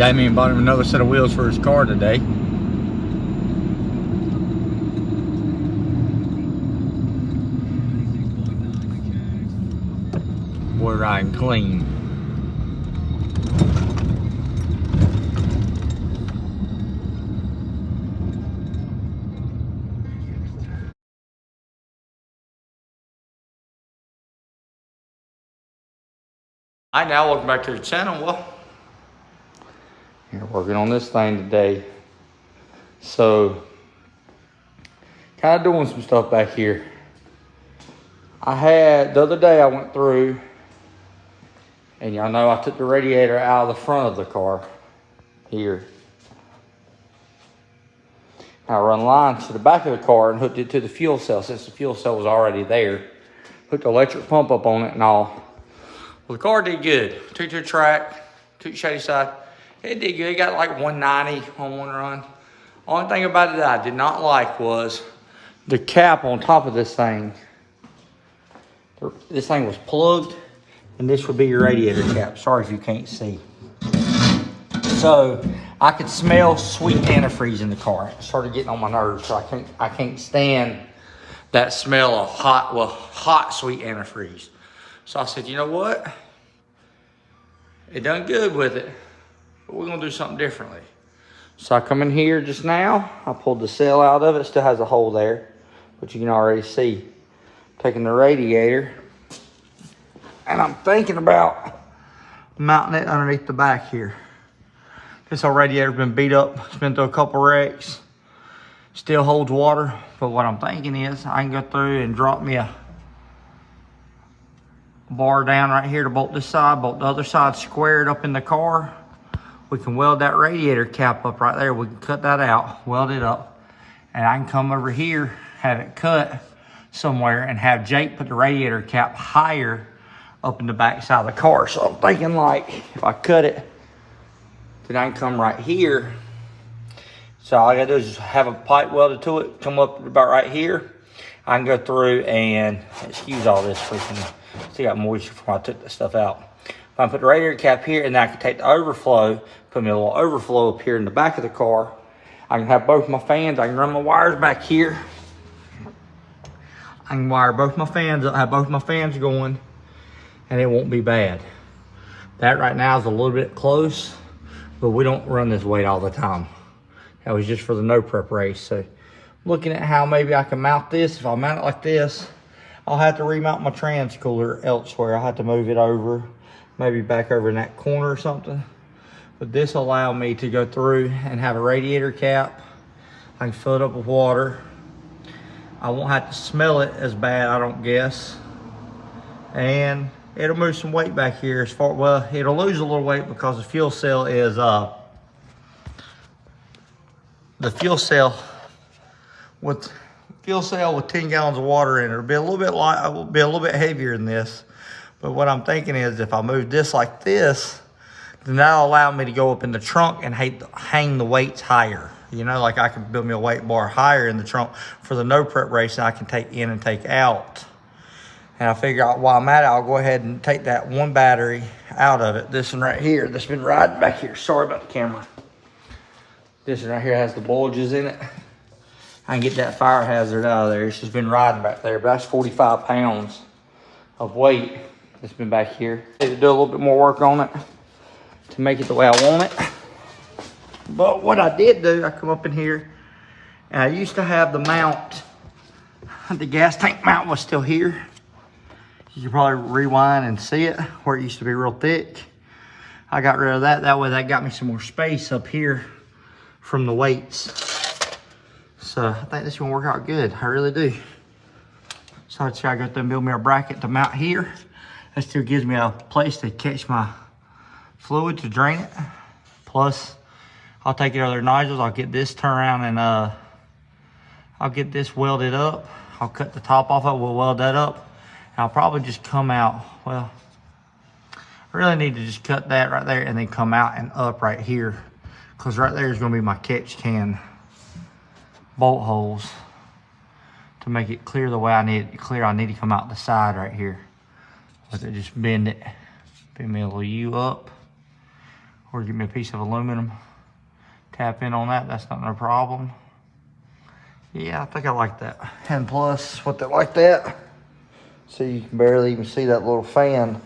Damien bought him another set of wheels for his car today. Boy riding clean. Hi, now welcome back to the channel. Well, you're working on this thing today. So, kind of doing some stuff back here. The other day I went through, and y'all know I took the radiator out of the front of the car here. I run lines to the back of the car and hooked it to the fuel cell since the fuel cell was already there. Hooked the electric pump up on it and all. Well, the car did good. Took to the track, took the shady side. It did good. It got like 190 on one run. Only thing about it that I did not like was the cap on top of this thing. This thing was plugged, and this would be your radiator cap. Sorry if you can't see. So I could smell sweet antifreeze in the car. It started getting on my nerves, so I can't stand that smell of hot sweet antifreeze. So I said, you know what? It done good with it, but we're gonna do something differently. So I come in here just now. I pulled the cell out of it. It still has a hole there, but you can already see. Taking the radiator, and I'm thinking about mounting it underneath the back here. This whole radiator's been beat up. It's been through a couple wrecks. Still holds water, but what I'm thinking is I can go through and drop me a bar down right here to bolt this side, bolt the other side squared up in the car. We can weld that radiator cap up right there. We can cut that out, weld it up, and I can come over here, have it cut somewhere, and have Jake put the radiator cap higher up in the back side of the car. So I'm thinking, like, if I cut it, then I can come right here. So all I gotta do is just have a pipe welded to it, come up about right here. I can go through and, excuse all this freaking, still got moisture before I took this stuff out. If I put the radiator cap here, and then I can take the overflow, put me a little overflow up here in the back of the car. I can have both my fans. I can run my wires back here. I can wire both my fans up, have both my fans going, and it won't be bad. That right now is a little bit close, but we don't run this weight all the time. That was just for the no prep race. So looking at how maybe I can mount this. If I mount it like this, I'll have to remount my trans cooler elsewhere. I'll have to move it over, maybe back over in that corner or something. But this will allow me to go through and have a radiator cap. I can fill it up with water. I won't have to smell it as bad, I don't guess. And it'll move some weight back here as far, well, it'll lose a little weight because the fuel cell is, with 10 gallons of water in it. It'll be a little bit light, it will be a little bit heavier than this. But what I'm thinking is if I move this like this, then that'll allow me to go up in the trunk and hang the weights higher. You know, like I can build me a weight bar higher in the trunk for the no prep race that I can take in and take out. And I figure out while I'm at it, I'll go ahead and take that one battery out of it. This one right here, that's been riding back here. Sorry about the camera. This one right here has the bulges in it. I can get that fire hazard out of there. It's just been riding back there, but that's 45 pounds of weight that's been back here. Need to do a little bit more work on it to make it the way I want it. But what I did do, I come up in here, and I used to have the mount, the gas tank mount was still here. You can probably rewind and see it where it used to be real thick. I got rid of that. That way that got me some more space up here from the weights. So I think this is gonna work out good. I really do. So I just gotta go through and build me a bracket to mount here. That still gives me a place to catch my fluid to drain it. Plus, I'll take it other nozzles. I'll get this turned around and I'll get this welded up. I'll cut the top off of it. We'll weld that up. And I'll probably just come out. Well, I really need to just cut that right there and then come out and up right here. Because right there is going to be my catch can bolt holes. To make it clear the way I need it to clear, I need to come out the side right here. With it, just bend it. Bend me a little U up. or give me a piece of aluminum. Tap in on that, that's not no problem. Yeah, I think I like that. And plus, with it like that, see, you can barely even see that little fan.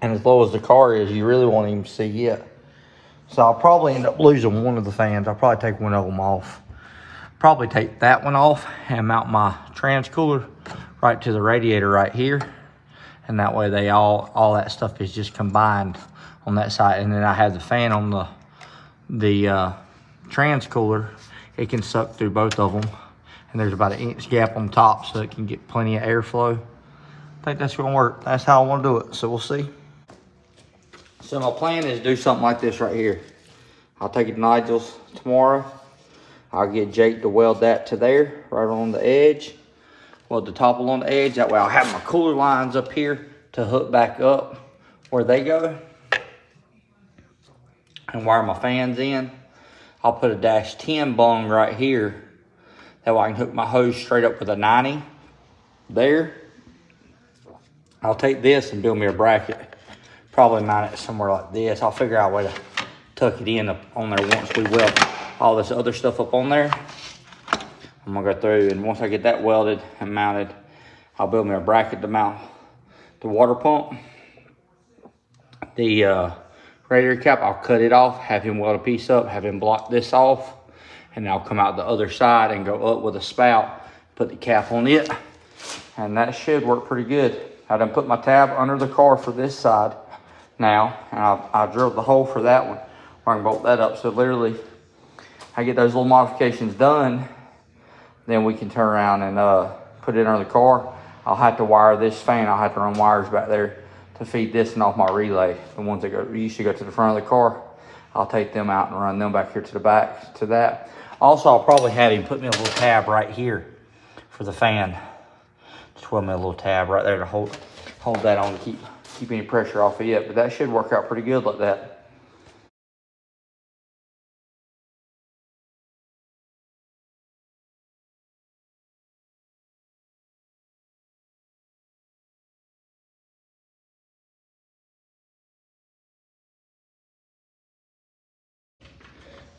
And as low as the car is, you really won't even see it. So I'll probably end up losing one of the fans. I'll probably take one of them off. Probably take that one off and mount my trans cooler right to the radiator right here. And that way they all that stuff is just combined on that side. And then I have the fan on the trans cooler. It can suck through both of them. And there's about an inch gap on top so it can get plenty of airflow. I think that's gonna work. That's how I wanna do it, so we'll see. So my plan is to do something like this right here. I'll take it to Nigel's tomorrow. I'll get Jake to weld that to there, right on the edge. Weld the top along the edge. That way I'll have my cooler lines up here to hook back up where they go. And wire my fans in. I'll put a -10 bung right here. That way I can hook my hose straight up with a 90 there. I'll take this and build me a bracket. Probably mount it somewhere like this. I'll figure out a way to tuck it in on there once we weld all this other stuff up on there. I'm gonna go through, and once I get that welded and mounted, I'll build me a bracket to mount the water pump. The radiator cap, I'll cut it off, have him weld a piece up, have him block this off, and I'll come out the other side and go up with a spout, put the cap on it, and that should work pretty good. I done put my tab under the car for this side now, and I drilled the hole for that one where I can bolt that up. So literally, I get those little modifications done, then we can turn around and put it under the car. I'll have to wire this fan. I'll have to run wires back there to feed this and off my relay. The ones that used to go to the front of the car, I'll take them out and run them back here to the back to that. Also, I'll probably have him put me a little tab right here for the fan. Just weld me a little tab right there to hold that on to keep any pressure off of it. But that should work out pretty good like that.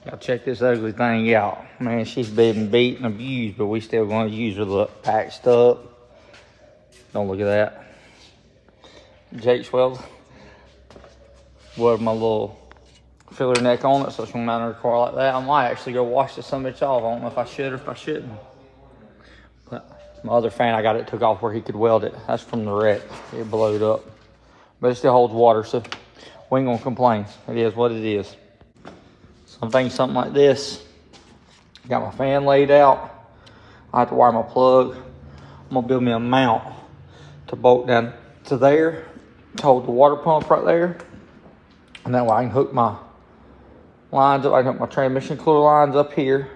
Y'all check this ugly thing out. Man, she's been beat and abused, but we still gonna use her. Look, patched up. Don't look at that. Jake's welded my little filler neck on it, so it's gonna mount her car like that. I might actually go wash this some bitch off. I don't know if I should or if I shouldn't. But my other fan, I got it took off where he could weld it. That's from the wreck. It blowed up. But it still holds water, so we ain't gonna complain. It is what it is. So I'm thinking something like this. Got my fan laid out. I have to wire my plug. I'm gonna build me a mount to bolt down to there, to hold the water pump right there. And that way I can hook my lines up. I can hook my transmission cooler lines up here.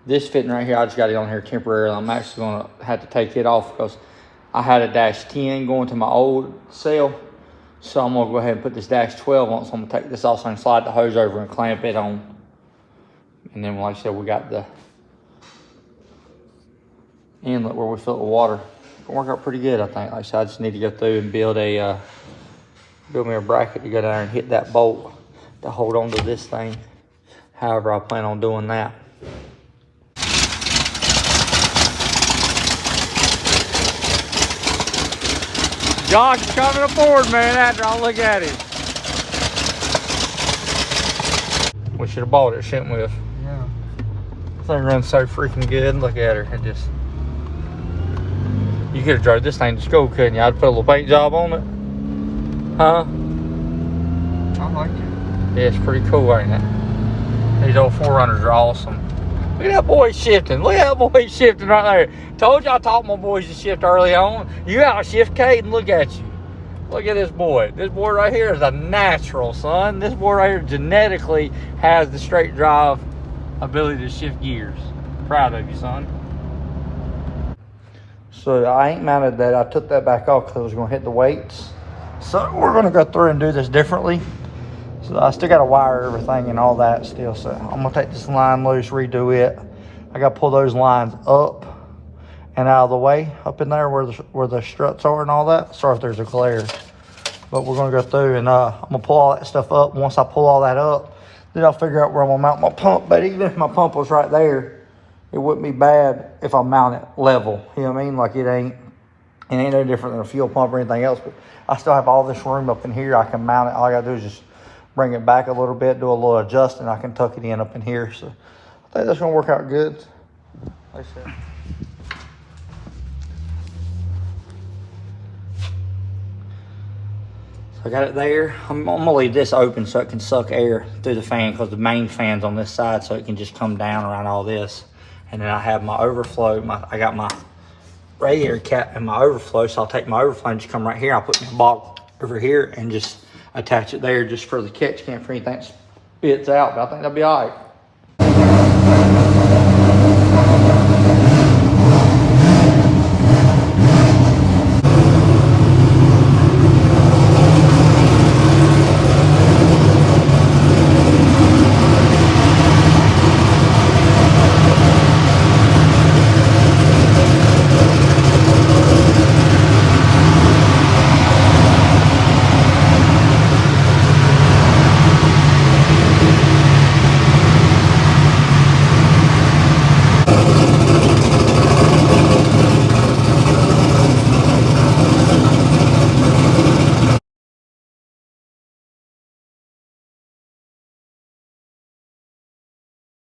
This fitting right here, I just got it on here temporarily. I'm actually gonna have to take it off because I had a -10 going to my old cell. So I'm gonna go ahead and put this -12 on. So I'm gonna take this off so I can slide the hose over and clamp it on. And then like I said, we got the inlet where we fill the water. It'll work out pretty good, I think. Like I said, I just need to go through and build me a bracket to go down there and hit that bolt to hold on to this thing. However, I plan on doing that. Josh is coming aboard, man, after I look at him. We should have bought it, shouldn't we? Yeah. This thing runs so freaking good. Look at her. It just... You could have drove this thing to school, couldn't you? I'd put a little paint job on it. Huh? I like it. Yeah, it's pretty cool, ain't it? These old 4Runners are awesome. Look at that boy shifting. Look at that boy shifting right there. Told you I taught my boys to shift early on. You out shift, Caden. Look at you. Look at this boy. This boy right here is a natural, son. This boy right here genetically has the straight drive ability to shift gears. Proud of you, son. So I ain't mounted that. I took that back off because I was going to hit the weights. So we're going to go through and do this differently. So I still got to wire everything and all that still. So I'm going to take this line loose, redo it. I got to pull those lines up and out of the way, up in there where the struts are and all that. Sorry if there's a glare. But we're gonna go through and I'm gonna pull all that stuff up. Once I pull all that up, then I'll figure out where I'm gonna mount my pump. But even if my pump was right there, it wouldn't be bad if I mount it level. You know what I mean? Like it ain't no different than a fuel pump or anything else. But I still have all this room up in here. I can mount it. All I gotta do is just bring it back a little bit, do a little adjusting. I can tuck it in up in here. So I think that's gonna work out good. Like I said. I got it there. I'm gonna leave this open so it can suck air through the fan, because the main fan's on this side, so it can just come down around all this. And then I have my overflow. I got my radiator cap and my overflow, so I'll take my overflow and just come right here. I'll put my bottle over here and just attach it there just for the catch can for anything that spits out. But I think that'll be all right.